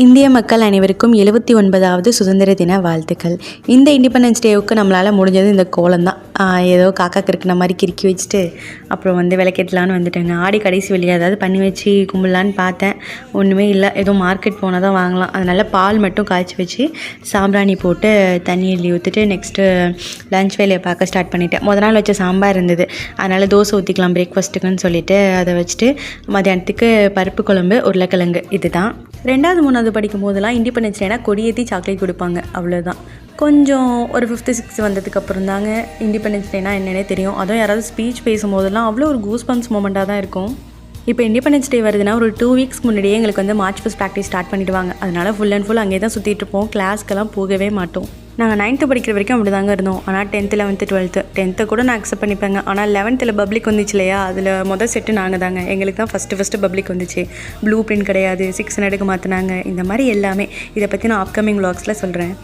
இந்திய மக்கள் அனைவருக்கும் 79வது சுதந்திர தின வாழ்த்துக்கள். இந்த இண்டிபெண்டன்ஸ் டேவுக்கு நம்மளால் முடிஞ்சது இந்த கோலம் தான். ஏதோ காக்கா கிறுக்கின மாதிரி கிறுக்கி வச்சுட்டு அப்புறம் விளக்கேற்றலான்னு வந்துட்டேங்க. ஆடி கடைசி வெளியே ஏதாவது பண்ணி வச்சு கும்பிடலான்னு பார்த்தேன். ஒன்றுமே இல்லை. ஏதோ மார்க்கெட் போனால் தான் வாங்கலாம். அதனால் பால் மட்டும் காய்ச்சி வச்சு சாம்பிராணி போட்டு தண்ணி எழுதி ஊற்றிட்டு நெக்ஸ்ட்டு லன்ச் வேலையை பார்க்க ஸ்டார்ட் பண்ணிட்டேன். நாள் வச்ச சாம்பார் இருந்தது, அதனால் தோசை ஊற்றிக்கலாம் பிரேக்ஃபாஸ்ட்டுக்குன்னு சொல்லிவிட்டு அதை வச்சுட்டு மதியானத்துக்கு பருப்பு குழம்பு உருளைக்கிழங்கு இதுதான். 2வது 3வது படிக்கும் போதெல்லாம் இண்டிபெண்டன்ஸ் டேனா கொடியேற்றி சாக்லேட் கொடுப்பாங்க, அவ்வளோதான். கொஞ்சம் ஒரு 5th 6th வந்ததுக்கப்புறம் தாங்க இண்டிபெண்டன்ஸ் டேனா என்னென்னே தெரியும். அதுவும் யாராவது ஸ்பீச் பேசும்போதெல்லாம் அவ்வளோ ஒரு கூஸ்பம்ஸ் மூமெண்ட்டாக தான் இருக்கும். இப்போ இண்டிபெண்டன்ஸ் டே வருதுன்னா ஒரு 2 வீக்ஸ் முன்னாடியே எங்களுக்கு மார்ச் ஃபர்ஸ்ட் ப்ராக்டிஸ் ஸ்டார்ட் பண்ணிவிடுவாங்க. அதனால் ஃபுல் அண்ட் ஃபுல் அங்கே தான் சுற்றிட்டு இருப்போம். கிளாஸ்க்கெல்லாம் போகவே மாட்டோம். நாங்கள் 9th படிக்கிற வரைக்கும் அப்படி தாங்க இருந்தோம். ஆனால் 10th 11th 12th 10th கூட நான் அக்செப்ட் பண்ணிப்பேங்க. ஆனால் 11th பப்ளிக் வந்துச்சு இல்லையா, அதில் மொதல் செட்டு நாங்கள் தாங்க. எங்களுக்கு தான் ஃபஸ்ட்டு பப்ளிக் வந்துச்சு. ப்ளூ பிரிண்ட் கிடையாது, 600க்கு மாற்றினாங்க. இந்த மாதிரி எல்லாமே இதை பற்றி நான் அப்கமிங் vlogsல சொல்கிறேன்.